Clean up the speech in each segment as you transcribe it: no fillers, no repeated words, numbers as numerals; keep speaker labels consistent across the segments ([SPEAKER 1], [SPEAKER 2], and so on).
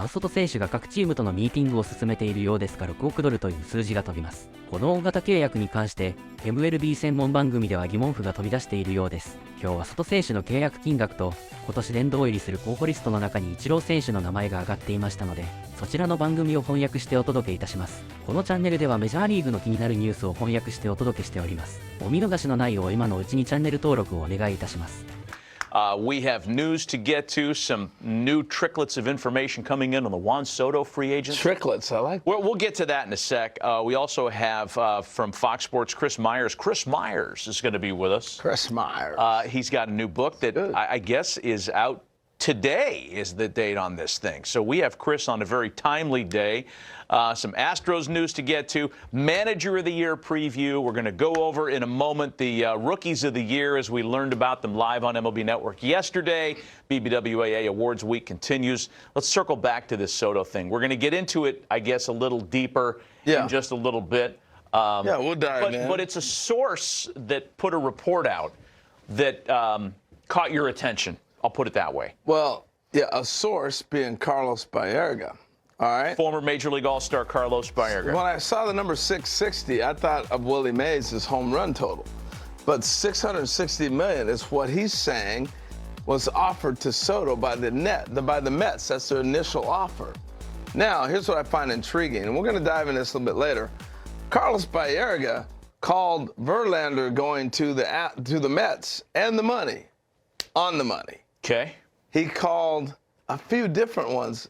[SPEAKER 1] ソト選手が各チームとのミーティングを進めているようですが6億ドルという数字が飛びます。この大型契約に関して MLB 専門番組では疑問符が飛び出しているようです。今日はソト選手の契約金額と今年殿堂入りする候補リストの中にイチロー選手の名前が挙がっていましたので、そちらの番組を翻訳してお届けいたします。このチャンネルではメジャーリーグの気になるニュースを翻訳してお届けしております。お見逃しのないよう今のうちにチャンネル登録をお願いいたします。
[SPEAKER 2] We have news to get to, some new tricklets of information coming in on the Juan Soto free agent.
[SPEAKER 3] Tricklets, I like that.
[SPEAKER 2] We'll get to that in a sec. We also have from Fox Sports, Chris Myers. Chris Myers is going to be with us.
[SPEAKER 3] Chris Myers.
[SPEAKER 2] He's got a new book that I guess is out today is the date on this thing. So we have Chris on a very timely day. Some Astros news to get to. Manager of the Year preview. We're going to go over in a moment the Rookies of the Year as we learned about them live on MLB Network yesterday. BBWAA Awards Week continues. Let's circle back to this Soto thing. We're going to get into it, I guess, a little deeper in just a little bit.
[SPEAKER 3] Yeah, we'll dive in.
[SPEAKER 2] But it's a source that put a report out that caught your attention. I'll put it that way.
[SPEAKER 3] Well, yeah, a source being Carlos Baerga. All right.
[SPEAKER 2] Former Major League All-Star Carlos Baerga.
[SPEAKER 3] When I saw the number 660, I thought of Willie Mays' home run total. But $660 million is what he's saying was offered to Soto by the Mets. That's their initial offer. Now, here's what I find intriguing, and we're going to dive into this a little bit later. Carlos Baerga called Verlander going to the Mets and the money, on the money.
[SPEAKER 2] Okay.
[SPEAKER 3] He called a few different ones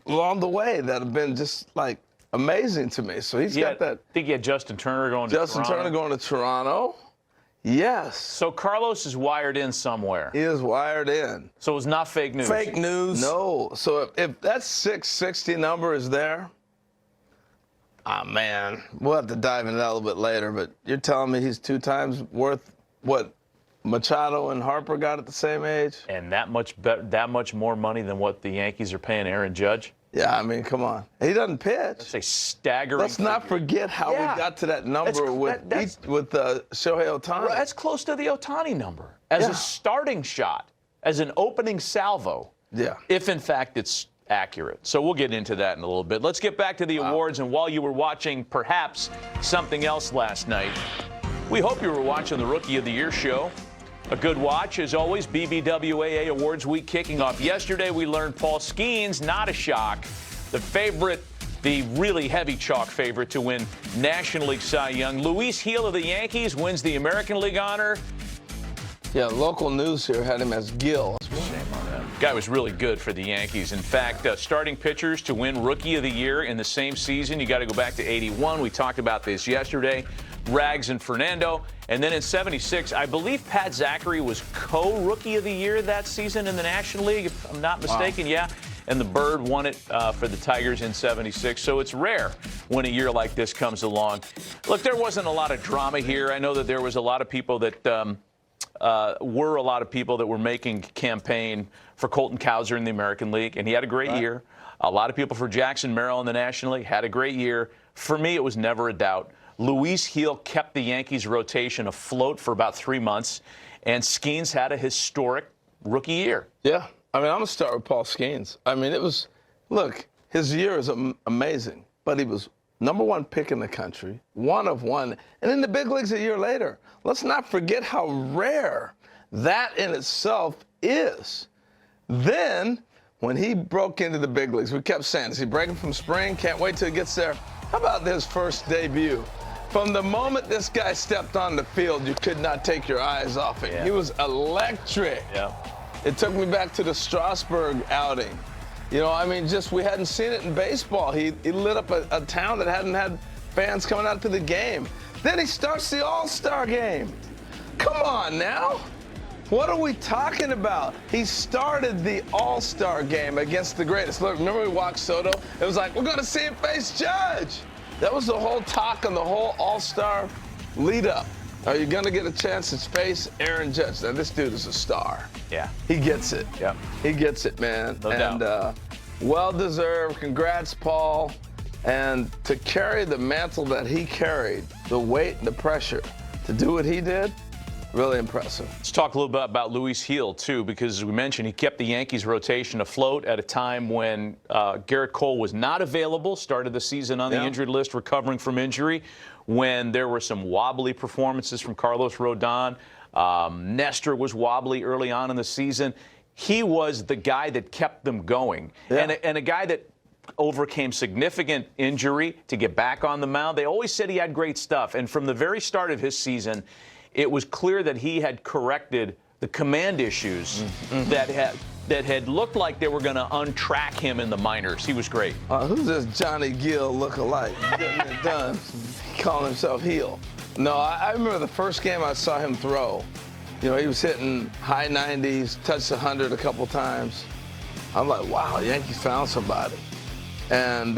[SPEAKER 3] along the way that have been just like amazing to me. So he's got that.
[SPEAKER 2] I think he had Justin Turner going to Toronto.
[SPEAKER 3] Justin Turner going to Toronto. Yes.
[SPEAKER 2] So Carlos is wired in somewhere.
[SPEAKER 3] He is wired in.
[SPEAKER 2] So it's not fake news.
[SPEAKER 3] Fake news? No. So if that 660 number is there, man, we'll have to dive into that a little bit later. But you're telling me he's 2 times worth what Machado and Harper got at the same age?
[SPEAKER 2] And that much more money than what the Yankees are paying Aaron Judge?
[SPEAKER 3] Yeah, I mean, come on. He doesn't pitch.
[SPEAKER 2] That's a staggering
[SPEAKER 3] Let's not forget how we got to that number with Shohei Ohtani.
[SPEAKER 2] That's close to the Ohtani number. As a starting shot, as an opening salvo.
[SPEAKER 3] Yeah.
[SPEAKER 2] If, in fact, it's accurate. So we'll get into that in a little bit. Let's get back to the awards. And while you were watching perhaps something else last night, we hope you were watching the Rookie of the Year show. A good watch, as always. BBWAA Awards Week kicking off yesterday. We learned Paul Skeens, not a shock, the favorite, the really heavy chalk favorite to win National League Cy Young. Luis Gil of the Yankees wins the American League honor.
[SPEAKER 3] Yeah, local news here had him as Gil.
[SPEAKER 2] Shame on that. Guy was really good for the Yankees. In fact, starting pitchers to win Rookie of the Year in the same season, you got to go back to 81. We talked about this yesterday. Rags and Fernando. And then in 76, I believe Pat Zachary was co-Rookie of the Year that season in the National League, if I'm not mistaken. Wow. Yeah. And the Bird won it for the Tigers in 76. So it's rare when a year like this comes along. Look, there wasn't a lot of drama here. I know that there was a lot of people that were making campaign for Colton Cowser in the American League, and he had a great year. A lot of people for Jackson Merrill in the National League had a great year. For me, it was never a doubt. Luis Gil kept the Yankees rotation afloat for about 3 months, and Skeens had a historic rookie year.
[SPEAKER 3] Yeah. I mean, I'm going to start with Paul Skeens. I mean, look, his year is amazing, but he was #1 pick in the country, 1 of 1, and in the big leagues a year later. Let's not forget how rare that in itself is. Then, when he broke into the big leagues, we kept saying, is he breaking from spring? Can't wait till he gets there. How about his first debut? From the moment this guy stepped on the field, you could not take your eyes off him. Yeah. He was electric.
[SPEAKER 2] Yeah.
[SPEAKER 3] It took me back to the Strasburg outing. You know, I mean, we hadn't seen it in baseball. He lit up a town that hadn't had fans coming out to the game. Then he starts the All-Star game. Come on now. What are we talking about? He started the All-Star game against the greatest. Look, remember we watched Soto? It was like, we're going to see him face Judge. That was the whole talk and the whole All-Star lead-up. Are you going to get a chance to face Aaron Judge? Now, this dude is a star.
[SPEAKER 2] Yeah.
[SPEAKER 3] He gets it.
[SPEAKER 2] Yeah.
[SPEAKER 3] He gets it, man.
[SPEAKER 2] No doubt.
[SPEAKER 3] Well-deserved. Congrats, Paul. And to carry the mantle that he carried, the weight and the pressure, to do what he did, Really impressive.
[SPEAKER 2] Let's talk a little bit about Luis Gil, too, because as we mentioned, he kept the Yankees rotation afloat at a time when Garrett Cole was not available, started the season on the injured list, recovering from injury, when there were some wobbly performances from Carlos Rodon. Nestor was wobbly early on in the season. He was the guy that kept them going, and a guy that overcame significant injury to get back on the mound. They always said he had great stuff, and from the very start of his season, it was clear that he had corrected the command issues that had looked like they were going to untrack him in the minors. He was great.
[SPEAKER 3] Who's this Johnny Gill look-alike? Getting it done. Calling himself Heel. No, I remember the first game I saw him throw. You know, he was hitting high 90s, touched 100 a couple times. I'm like, wow, Yankees found somebody. And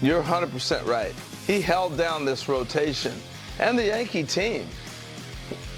[SPEAKER 3] you're 100% right. He held down this rotation and the Yankee team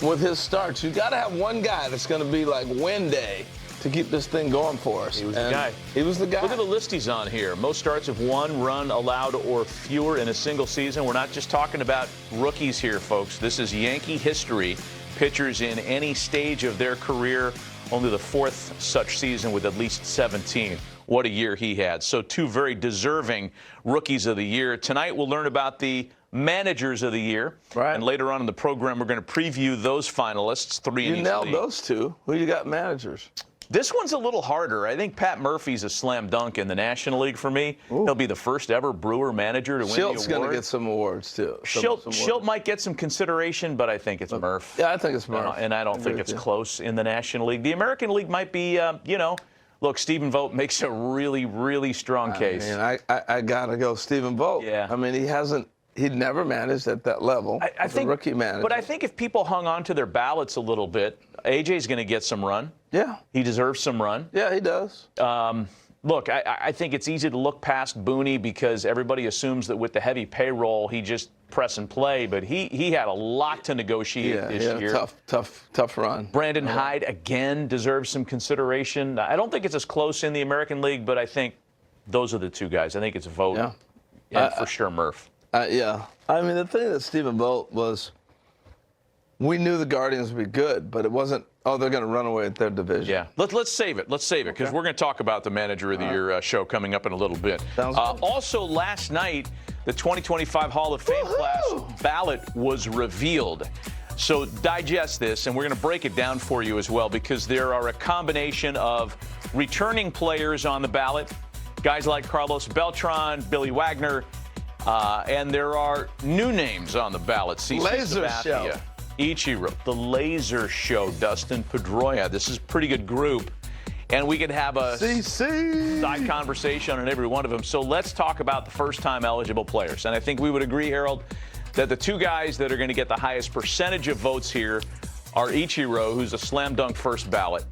[SPEAKER 3] with his starts. You got to have one guy that's going to be like win day to keep this thing going for us.
[SPEAKER 2] He was the guy.
[SPEAKER 3] He was the guy.
[SPEAKER 2] Look at the list he's on here. Most starts of 1 run allowed or fewer in a single season. We're not just talking about rookies here, folks. This is Yankee history. Pitchers in any stage of their career, only the 4th such season with at least 17. What a year he had. So 2 very deserving rookies of the year. Tonight we'll learn about the managers of the year.
[SPEAKER 3] Right.
[SPEAKER 2] And later on in the program, we're going to preview those finalists, 3 in each
[SPEAKER 3] You nailed
[SPEAKER 2] league.
[SPEAKER 3] those 2. Who you got managers?
[SPEAKER 2] This one's a little harder. I think Pat Murphy's a slam dunk in the National League for me.
[SPEAKER 3] Ooh.
[SPEAKER 2] He'll be the first ever Brewer manager to win the award.
[SPEAKER 3] Shilt's going to get some awards, too.
[SPEAKER 2] Schilt might get some consideration, but I think it's Murph.
[SPEAKER 3] Yeah, I think it's Murph.
[SPEAKER 2] And I don't think it's close in the National League. The American League might be, you know, look, Stephen Vogt makes a really, really strong case.
[SPEAKER 3] I got to go Stephen Vogt.
[SPEAKER 2] Yeah.
[SPEAKER 3] I mean, he'd never managed at that level.
[SPEAKER 2] I think,
[SPEAKER 3] a rookie manager.
[SPEAKER 2] But I think if people hung on to their ballots a little bit, AJ's going to get some run.
[SPEAKER 3] Yeah.
[SPEAKER 2] He deserves some run.
[SPEAKER 3] Yeah, he does.
[SPEAKER 2] Look, I think it's easy to look past Booney because everybody assumes that with the heavy payroll, he just press and play. But he had a lot to negotiate this year.
[SPEAKER 3] Tough run.
[SPEAKER 2] Brandon Hyde, again, deserves some consideration. I don't think it's as close in the American League, but I think those are the 2 guys. I think it's Vogt and for sure Murph.
[SPEAKER 3] Yeah. I mean, the thing that Stephen Vogt was, we knew the Guardians would be good, but it wasn't, oh, they're going to run away with their division.
[SPEAKER 2] Yeah. Let's save it. Let's save it because we're going to talk about the Manager of the Year show coming up in a little bit. Also, last night, the 2025 Hall of Fame class ballot was revealed. So digest this, and we're going to break it down for you as well because there are a combination of returning players on the ballot, guys like Carlos Beltran, Billy Wagner, and there are new names on the ballot.
[SPEAKER 3] Laser Show.
[SPEAKER 2] Ichiro, the Laser Show, Dustin, Pedroia. This is a pretty good group. And we could have a side conversation on every one of them. So let's talk about the first-time eligible players. And I think we would agree, Harold, that the 2 guys that are going to get the highest percentage of votes here are Ichiro, who's a slam dunk first ballot,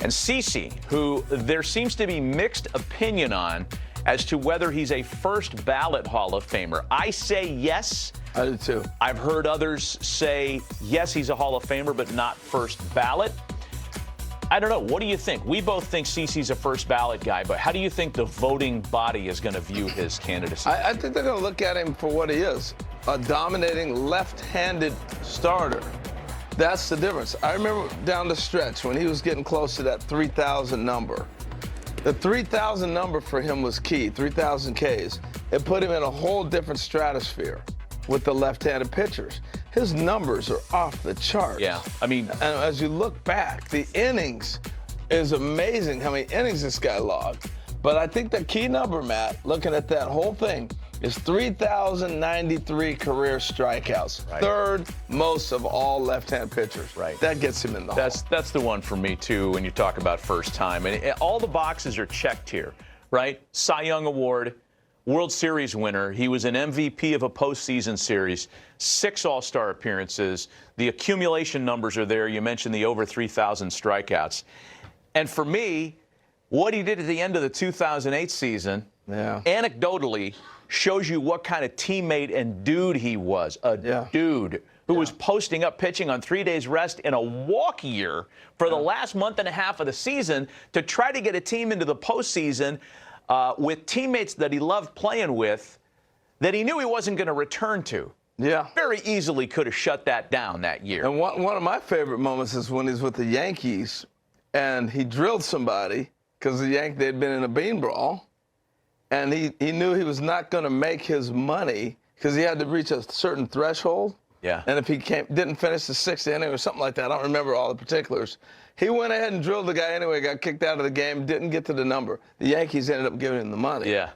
[SPEAKER 2] and CeCe, who there seems to be mixed opinion on as to whether he's a first ballot Hall of Famer. I say yes.
[SPEAKER 3] I do too.
[SPEAKER 2] I've heard others say, yes, he's a Hall of Famer, but not first ballot. I don't know. What do you think? We both think CeCe's a first ballot guy, but how do you think the voting body is going to view his candidacy?
[SPEAKER 3] I think they're going to look at him for what he is, a dominating left-handed starter. That's the difference. I remember down the stretch when he was getting close to that 3,000 number. The 3,000 number for him was key, 3,000 Ks. It put him in a whole different stratosphere with the left-handed pitchers. His numbers are off the charts.
[SPEAKER 2] Yeah, I mean,
[SPEAKER 3] and as you look back, the innings is amazing how many innings this guy logged. But I think the key number, Matt, looking at that whole thing, is 3,093 career strikeouts.
[SPEAKER 2] Right.
[SPEAKER 3] 3rd most of all left-hand pitchers.
[SPEAKER 2] Right.
[SPEAKER 3] That gets him in the Hall.
[SPEAKER 2] That's the one for me, too, when you talk about first time. And all the boxes are checked here, right? Cy Young Award, World Series winner. He was an MVP of a postseason series, 6 All-Star appearances. The accumulation numbers are there. You mentioned the over 3,000 strikeouts. And for me, what he did at the end of the 2008 season, anecdotally, shows you what kind of teammate and dude he was. Dude who was posting up pitching on 3 days rest in a walk year for the last month and a half of the season to try to get a team into the postseason with teammates that he loved playing with that he knew he wasn't going to return to.
[SPEAKER 3] Yeah.
[SPEAKER 2] very easily could have shut that down that year.
[SPEAKER 3] And one of my favorite moments is when he's with the Yankees and he drilled somebody because they'd been in a bean brawl, and he knew he was not going to make his money because he had to reach a certain threshold.
[SPEAKER 2] Yeah.
[SPEAKER 3] And if he didn't finish the sixth inning or something like that, I don't remember all the particulars, he went ahead and drilled the guy anyway, got kicked out of the game, didn't get to the number. The Yankees ended up giving him the money.
[SPEAKER 2] Yeah.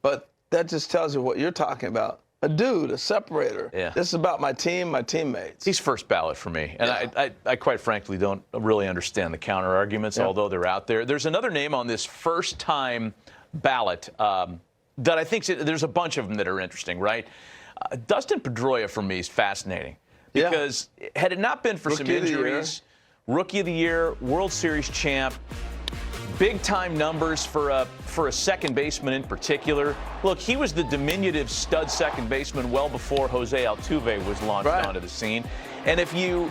[SPEAKER 3] But that just tells you what you're talking about. A dude, a separator.
[SPEAKER 2] Yeah.
[SPEAKER 3] This is about my team, my teammates.
[SPEAKER 2] He's first ballot for me. And
[SPEAKER 3] Yeah.
[SPEAKER 2] I quite frankly don't really understand the counter arguments, although they're out there. There's another name on this first-time ballot that I think there's a bunch of them that are interesting, right? Dustin Pedroia, for me, is fascinating. Because had it not been for some injuries, Rookie of the Year, World Series champ, big-time numbers for a second baseman in particular. Look, he was the diminutive stud second baseman well before Jose Altuve was launched onto the scene. And if you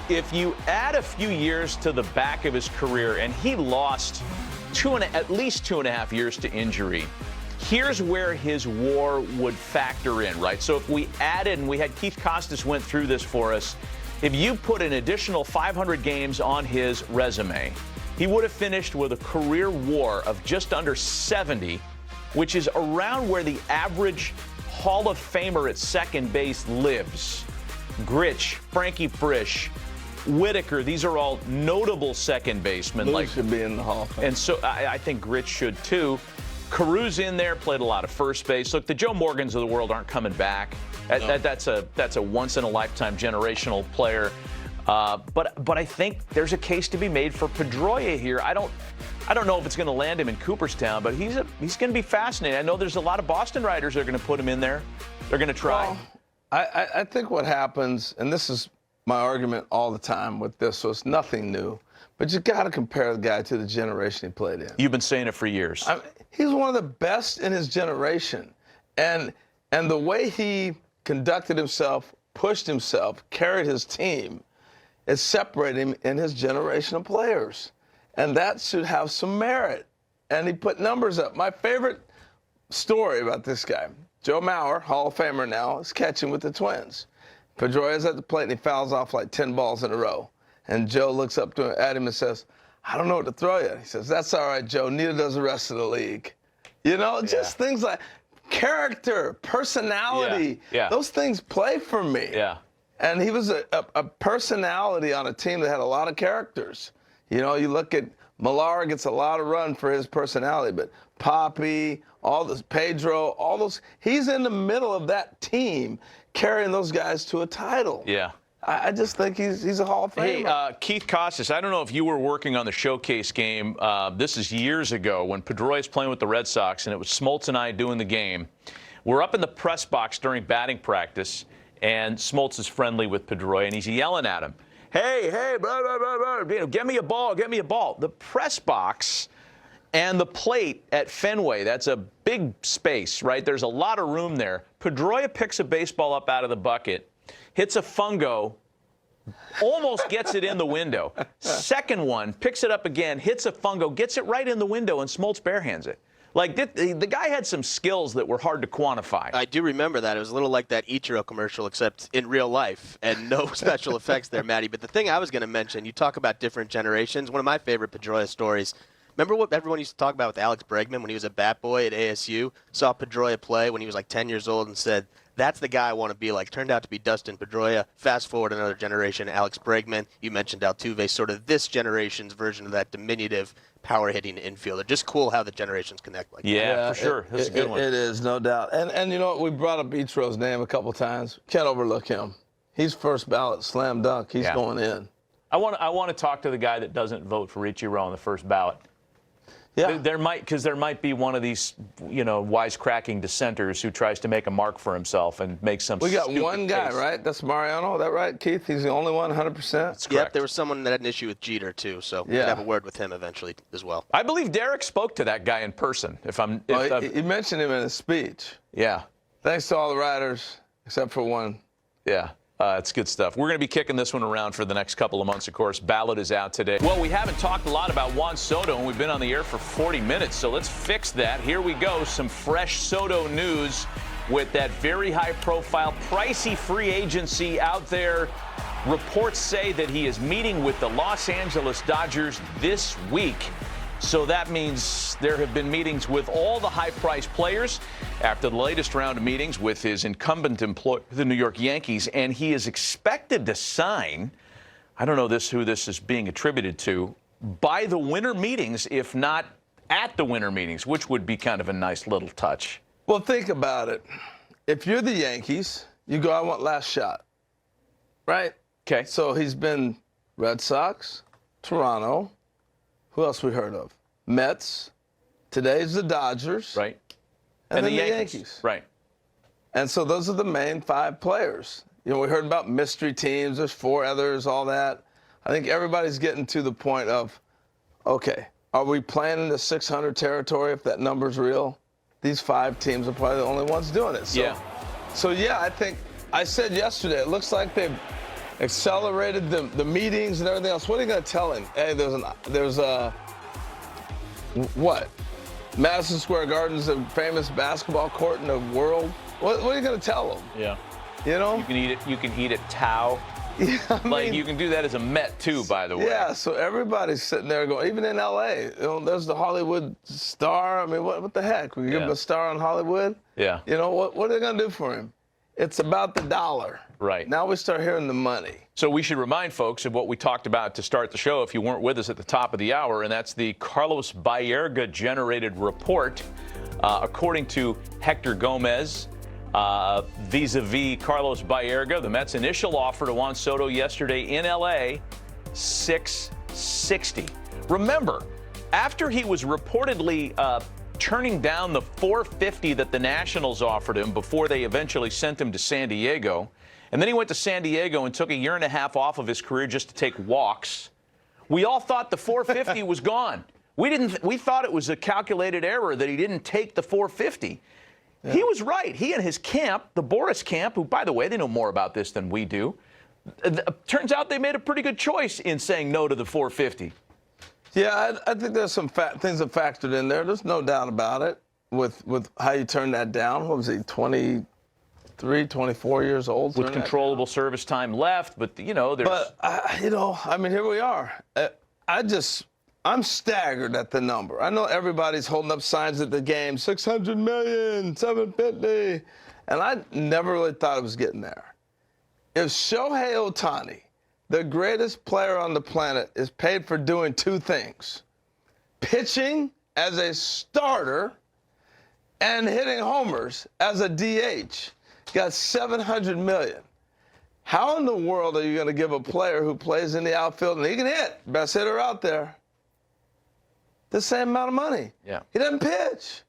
[SPEAKER 2] add a few years to the back of his career, and he lost at least 2.5 years to injury, here's where his WAR would factor in, right? So if we added, and we had Keith Costas went through this for us, if you put an additional 500 games on his resume, he would have finished with a career WAR of just under 70, which is around where the average Hall of Famer at second base lives. Gritch, Frankie Frisch, Whitaker, these are all notable second basemen.
[SPEAKER 3] Lou should be in the Hall of Fame.
[SPEAKER 2] And so I think Gritch should too. Caru's in there, played a lot of first base. Look, the Joe Morgans of the world aren't coming back. That's a once-in-a-lifetime generational player. But I think there's a case to be made for Pedroia here. I don't know if it's going to land him in Cooperstown, but he's going to be fascinating. I know there's a lot of Boston writers that are going to put him in there. They're going to try.
[SPEAKER 3] Well, I think what happens, and this is my argument all the time with this, so it's nothing new, but you got to compare the guy to the generation he played in.
[SPEAKER 2] You've been saying it for years.
[SPEAKER 3] He's one of the best in his generation, and the way he conducted himself, pushed himself, carried his team, it separated him in his generation of players. And that should have some merit. And he put numbers up. My favorite story about this guy, Joe Mauer, Hall of Famer now, is catching with the Twins. Pedroia's at the plate and he fouls off like 10 balls in a row. And Joe looks up at him and says, "I don't know what to throw you." He says, "That's all right, Joe. Neither does the rest of the league." You know, just things like character, personality. Those things play for me.
[SPEAKER 2] Yeah.
[SPEAKER 3] And he was a personality on a team that had a lot of characters. You know, you look at Millar gets a lot of run for his personality, but Poppy, Pedro, all those, he's in the middle of that team carrying those guys to a title.
[SPEAKER 2] Yeah.
[SPEAKER 3] I just think he's a Hall of Famer.
[SPEAKER 2] Hey, Keith Costas, I don't know if you were working on the showcase game. This is years ago when Pedroia's playing with the Red Sox, and it was Smoltz and I doing the game. We're up in the press box during batting practice, and Smoltz is friendly with Pedroia, and he's yelling at him, "Hey, blah, blah, blah, blah, you know, get me a ball, get me a ball." The press box and the plate at Fenway, that's a big space, right? There's a lot of room there. Pedroia picks a baseball up out of the bucket, hits a fungo, almost gets it in the window. Second one, picks it up again, hits a fungo, gets it right in the window, and Smoltz barehands it. Like, the guy had some skills that were hard to quantify.
[SPEAKER 4] I do remember that. It was a little like that Ichiro commercial, except in real life, and no special effects there, Matty. But the thing I was going to mention, you talk about different generations. One of my favorite Pedroia stories, remember what everyone used to talk about with Alex Bregman when he was a bat boy at ASU? Saw Pedroia play when he was like 10 years old and said, "That's the guy I want to be like." Turned out to be Dustin Pedroia. Fast forward another generation, Alex Bregman. You mentioned Altuve, sort of this generation's version of that diminutive power-hitting infielder. Just cool how the generations connect like that.
[SPEAKER 2] Yeah, for sure. That's a good one.
[SPEAKER 3] It is, no doubt. And you know what? We brought up Ichiro's name a couple times. Can't overlook him. He's first ballot, slam dunk. He's going in.
[SPEAKER 2] I want to talk to the guy that doesn't vote for Ichiro on the first ballot.
[SPEAKER 3] Yeah.
[SPEAKER 2] There might be one of these, wisecracking dissenters who tries to make a mark for himself and make some.
[SPEAKER 3] We got
[SPEAKER 2] stupid
[SPEAKER 3] one guy,
[SPEAKER 2] case.
[SPEAKER 3] right? That's Mariano. Is that right, Keith? He's the only one, 100%.
[SPEAKER 2] That's
[SPEAKER 4] Yep,
[SPEAKER 2] correct.
[SPEAKER 4] there was someone that had an issue with Jeter, too, so we'll have a word with him eventually as well.
[SPEAKER 2] I believe Derek spoke to that guy in person.
[SPEAKER 3] He mentioned him in his speech.
[SPEAKER 2] Yeah.
[SPEAKER 3] Thanks to all the writers, except for one.
[SPEAKER 2] Yeah. It's good stuff. We're going to be kicking this one around for the next couple of months, of course. Ballot is out today. Well, we haven't talked a lot about Juan Soto, and we've been on the air for 40 minutes, so let's fix that. Here we go. Some fresh Soto news. with that very high-profile, pricey free agency out there. Reports say that he is meeting with the Los Angeles Dodgers this week. So that means there have been meetings with all the high-priced players after the latest round of meetings with his incumbent employer, the New York Yankees, and he is expected to sign, I don't know who this is being attributed to, by the winter meetings, if not at the winter meetings, which would be kind of a nice little touch.
[SPEAKER 3] Well, think about it. If you're the Yankees, you go, I want last shot, right?
[SPEAKER 2] Okay.
[SPEAKER 3] So he's been Red Sox, Toronto. Who else we heard of? Mets. Today's the Dodgers.
[SPEAKER 2] Right.
[SPEAKER 3] And then
[SPEAKER 2] the
[SPEAKER 3] the
[SPEAKER 2] Yankees.
[SPEAKER 3] Yankees.
[SPEAKER 2] Right.
[SPEAKER 3] And so those are the main 5 players. You know, we heard about mystery teams. There's 4 others, all that. I think everybody's getting to the point of, okay, are we playing in the 600 territory if that number's real? These 5 teams are probably the only ones doing it. So yeah, I think I said yesterday, it looks like they've accelerated the meetings and everything else. What are you going to tell him? Hey, there's a what? Madison Square Garden's the famous basketball court in the world. What are you going to tell him?
[SPEAKER 2] Yeah.
[SPEAKER 3] You know?
[SPEAKER 2] You can eat at Tao.
[SPEAKER 3] Yeah, I
[SPEAKER 2] Like,
[SPEAKER 3] mean,
[SPEAKER 2] you can do that as a Met, too, by the way.
[SPEAKER 3] yeah, so everybody's sitting there going, even in L.A., you know, there's the Hollywood star. I mean, what the heck? We give him a star on Hollywood?
[SPEAKER 2] Yeah.
[SPEAKER 3] You know, what are they going to do for him? It's about the dollar.
[SPEAKER 2] Right.
[SPEAKER 3] Now we start hearing the money.
[SPEAKER 2] So we should remind folks of what we talked about to start the show if you weren't with us at the top of the hour, and that's the Carlos Baerga-generated report. According to Hector Gomez, vis-a-vis Carlos Baerga, the Mets' initial offer to Juan Soto yesterday in L.A., $660. Remember, after he was reportedly turning down the $450 that the Nationals offered him before they eventually sent him to San Diego, and then he went to San Diego and took 1.5 years off of his career just to take walks, we all thought the $450 was gone. We thought it was a calculated error that he didn't take the $450. Yeah. He was right. He and his camp, the Boris camp, who, by the way, they know more about this than we do, turns out they made a pretty good choice in saying no to the $450.
[SPEAKER 3] Yeah, I think there's some things that factored in there. There's no doubt about it with how you turn that down. What was he, 23, 24 years old?
[SPEAKER 2] With controllable service time left, but, you know, there's...
[SPEAKER 3] But, you know, I mean, here we are. I'm staggered at the number. I know everybody's holding up signs at the game, 600 million, 750, and I never really thought it was getting there. If Shohei Ohtani, the greatest player on the planet, is paid for doing 2 things: pitching as a starter and hitting homers as a DH, got $700 million. How in the world are you going to give a player who plays in the outfield and he can hit, best hitter out there, the same amount of money?
[SPEAKER 2] Yeah.
[SPEAKER 3] He doesn't pitch.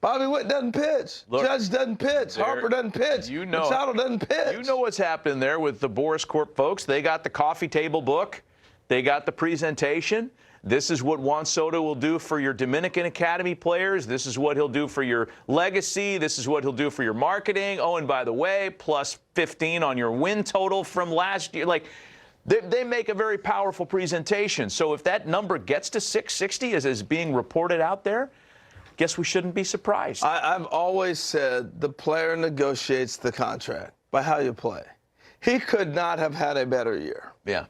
[SPEAKER 3] Bobby Witt doesn't pitch.
[SPEAKER 2] Look,
[SPEAKER 3] Judge doesn't pitch. Harper doesn't pitch.
[SPEAKER 2] You know,
[SPEAKER 3] Machado doesn't pitch.
[SPEAKER 2] You know what's happened there with the Boris Corp folks. They got the coffee table book. They got the presentation. This is what Juan Soto will do for your Dominican Academy players. This is what he'll do for your legacy. This is what he'll do for your marketing. Oh, and by the way, plus 15 on your win total from last year. Like, they make a very powerful presentation. So if that number gets to 660 as is being reported out there, guess we shouldn't be surprised.
[SPEAKER 3] I've always said the player negotiates the contract by how you play. He could not have had a better year.
[SPEAKER 2] Yeah.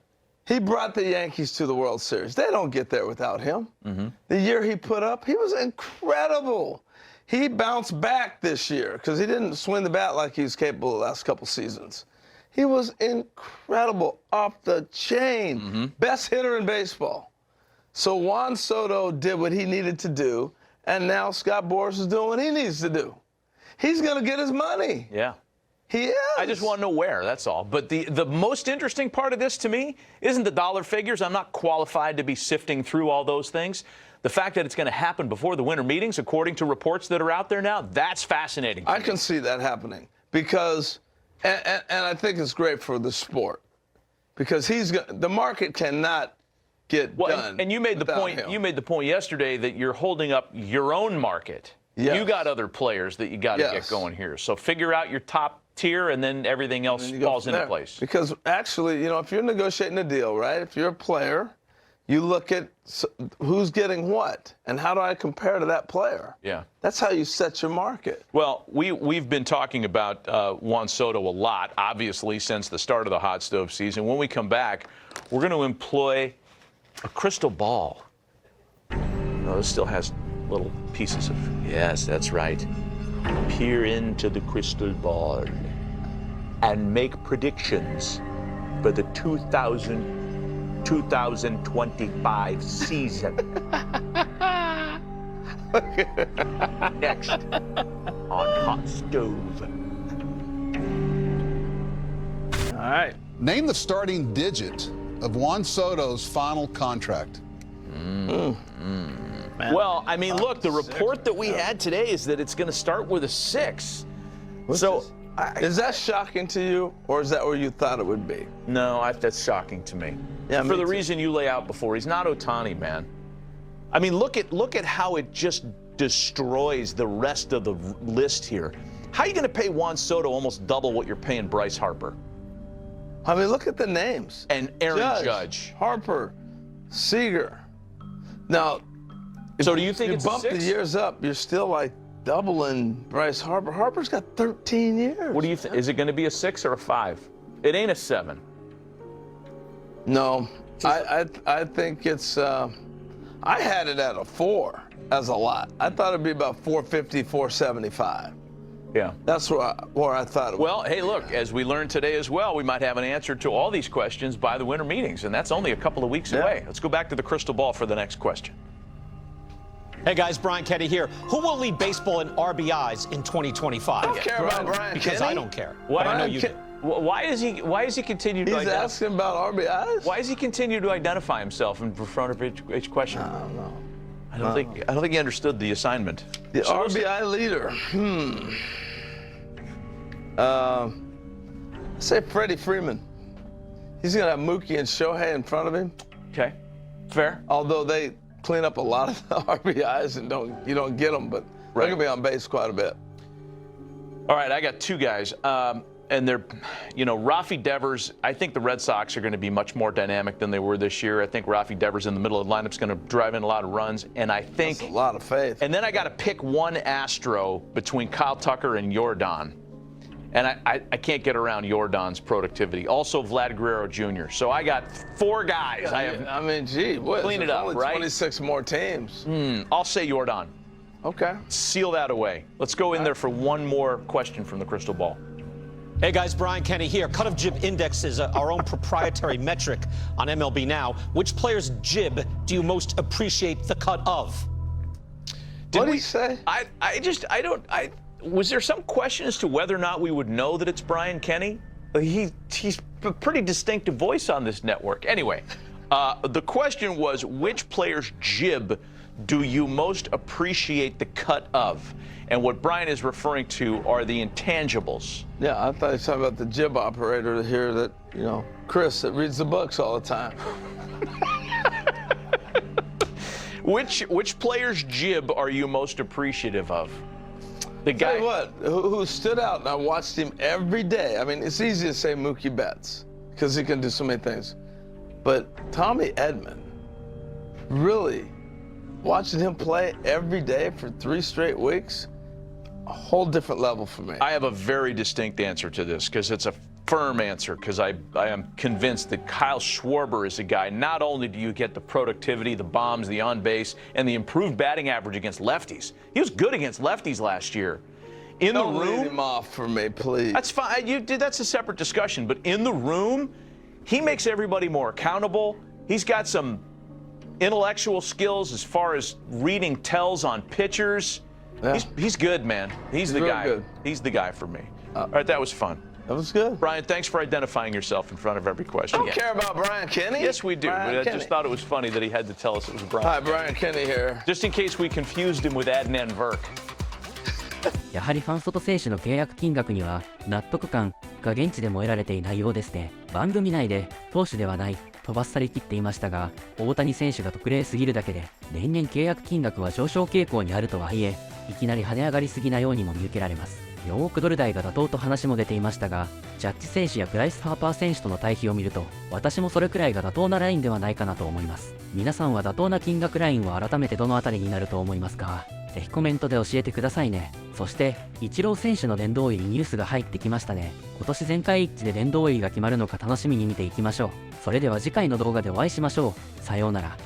[SPEAKER 3] He brought the Yankees to the World Series. They don't get there without him.
[SPEAKER 2] Mm-hmm.
[SPEAKER 3] The year he put up, he was incredible. He bounced back this year because he didn't swing the bat like he was capable the last couple seasons. He was incredible, off the chain, best hitter in baseball. So Juan Soto did what he needed to do, and now Scott Boras is doing what he needs to do. He's going to get his money.
[SPEAKER 2] Yeah.
[SPEAKER 3] He is.
[SPEAKER 2] I just want to know where, that's all. But the most interesting part of this to me isn't the dollar figures. I'm not qualified to be sifting through all those things. The fact that it's going to happen before the winter meetings, according to reports that are out there now, that's fascinating.
[SPEAKER 3] I can see that happening because, and I think it's great for the sport because the market cannot get done.
[SPEAKER 2] And you made the point.
[SPEAKER 3] Him.
[SPEAKER 2] You made the point yesterday that you're holding up your own market.
[SPEAKER 3] Yes.
[SPEAKER 2] You got other players that you got to get going here. So figure out your top tier, and then everything else falls into place.
[SPEAKER 3] Because actually, you know, if you're negotiating a deal, right? If you're a player, you look at who's getting what, and how do I compare to that player?
[SPEAKER 2] Yeah.
[SPEAKER 3] That's how you set your market.
[SPEAKER 2] Well, we've been talking about Juan Soto a lot, obviously, since the start of the hot stove season. When we come back, we're going to employ a crystal ball. No, this still has little pieces of, yes, that's right. Peer into the crystal ball and make predictions for the 2025 season. Next on Hot Stove.
[SPEAKER 3] All right.
[SPEAKER 5] Name the starting digit of Juan Soto's final contract.
[SPEAKER 2] Well, I mean, look, the report that we had today is that it's going to start with a 6.
[SPEAKER 3] Is that shocking to you, or is that where you thought it would be?
[SPEAKER 2] No, that's shocking to me.
[SPEAKER 3] Yeah,
[SPEAKER 2] for the reason you lay out before, he's not Ohtani, man. I mean, look at how it just destroys the rest of the list here. How are you going to pay Juan Soto almost double what you're paying Bryce Harper?
[SPEAKER 3] I mean, look at the names.
[SPEAKER 2] And Aaron Judge.
[SPEAKER 3] Harper, Seager. Now,
[SPEAKER 2] so do you think
[SPEAKER 3] you
[SPEAKER 2] it's
[SPEAKER 3] bump
[SPEAKER 2] a 6?
[SPEAKER 3] the years up, you're still like doubling Bryce Harper. Harper's got 13 years.
[SPEAKER 2] What do you think? Is it going to be a 6 or a 5? It ain't a 7.
[SPEAKER 3] No, I think it's. I had it at a 4 as a lot. I thought it'd be about 450, 475.
[SPEAKER 2] Yeah.
[SPEAKER 3] That's where I thought it was.
[SPEAKER 2] Well, hey, look, as we learned today as well, we might have an answer to all these questions by the winter meetings, and that's only a couple of weeks away. Let's go back to the crystal ball for the next question.
[SPEAKER 6] Hey guys, Brian Kenny here. Who will lead baseball in RBIs in 2025?
[SPEAKER 3] I don't care about Brian
[SPEAKER 6] Because
[SPEAKER 3] Kenny.
[SPEAKER 6] I don't care.
[SPEAKER 2] Why?
[SPEAKER 6] But I know you do.
[SPEAKER 2] Why is he continue to
[SPEAKER 3] He's
[SPEAKER 2] identify?
[SPEAKER 3] asking about RBIs?
[SPEAKER 2] Why does he continue to identify himself in front of each question?
[SPEAKER 3] I don't know.
[SPEAKER 2] I don't think he understood the assignment.
[SPEAKER 3] The RBI leader. Say Freddie Freeman. He's gonna have Mookie and Shohei in front of him.
[SPEAKER 2] Okay, fair.
[SPEAKER 3] Although they clean up a lot of the RBIs and you don't get them, but they're gonna be on base quite a bit.
[SPEAKER 2] All right, I got 2 guys, and they're, Rafi Devers. I think the Red Sox are going to be much more dynamic than they were this year. I think Rafi Devers in the middle of the lineup is going to drive in a lot of runs, and I think
[SPEAKER 3] That's a lot of faith.
[SPEAKER 2] And then I got to pick one Astro between Kyle Tucker and Yordan. And I can't get around Yordan's productivity. Also, Vlad Guerrero Jr. So I got 4 guys.
[SPEAKER 3] I mean, gee, what?
[SPEAKER 2] Clean it up,
[SPEAKER 3] only
[SPEAKER 2] right?
[SPEAKER 3] 26 more teams.
[SPEAKER 2] I'll say Yordan.
[SPEAKER 3] Okay.
[SPEAKER 2] Seal that away. Let's go in there for one more question from the crystal ball.
[SPEAKER 6] Hey guys, Brian Kenny here. Cut of jib index is our own proprietary metric on MLB Now. Which player's jib do you most appreciate the cut of?
[SPEAKER 3] What did he say?
[SPEAKER 2] Was there some question as to whether or not we would know that it's Brian Kenny? He's a pretty distinctive voice on this network. Anyway, the question was, which player's jib do you most appreciate the cut of? And what Brian is referring to are the intangibles.
[SPEAKER 3] Yeah, I thought he was talking about the jib operator here that, Chris, that reads the books all the time.
[SPEAKER 2] Which player's jib are you most appreciative of? The guy.
[SPEAKER 3] Tell you what, who stood out, and I watched him every day. I mean, it's easy to say Mookie Betts because he can do so many things. But Tommy Edman, really, watching him play every day for 3 straight weeks, a whole different level for me.
[SPEAKER 2] I have a very distinct answer to this because it's a firm answer, because I am convinced that Kyle Schwarber is a guy. Not only do you get the productivity, the bombs, the on base, and the improved batting average against lefties. He was good against lefties last year.
[SPEAKER 3] Don't lead him off for me, please.
[SPEAKER 2] That's fine. That's a separate discussion. But in the room, he makes everybody more accountable. He's got some intellectual skills as far as reading tells on pitchers.
[SPEAKER 3] Yeah.
[SPEAKER 2] He's good, man. He's the
[SPEAKER 3] really
[SPEAKER 2] guy.
[SPEAKER 3] good.
[SPEAKER 2] He's the guy for me. All right, that was fun.
[SPEAKER 3] That was good.
[SPEAKER 2] Brian, thanks for identifying yourself in front of every question.
[SPEAKER 3] I don't care about Brian Kenny.
[SPEAKER 2] Yes, we do.
[SPEAKER 3] Brian
[SPEAKER 2] But I
[SPEAKER 3] Kenny.
[SPEAKER 2] just thought it was funny that he had to tell us it was Brian.
[SPEAKER 3] Hi, Brian Kenny here.
[SPEAKER 2] Just in case we confused him with Adnan Virk.
[SPEAKER 1] やはりファンソト選手の契約金額には納得感が現地でも得られていないようですね。番組内で投手ではないとばっさり切っていましたが、大谷選手が特例すぎるだけで年々契約金額は上昇傾向にあるとはいえ、いきなり跳ね上がりすぎなようにも見受けられます。4億ドル台が妥当と話も出ていましたが、ジャッジ選手やブライス・ハーパー選手との対比を見ると、私もそれくらいが妥当なラインではないかなと思います。皆さんは妥当な金額ラインを改めてどのあたりになると思いますか？ぜひコメントで教えてくださいね。そして、イチロー選手の殿堂入りニュースが入ってきましたね。今年全会一致で殿堂入りが決まるのか楽しみに見ていきましょう。それでは次回の動画でお会いしましょう。さようなら。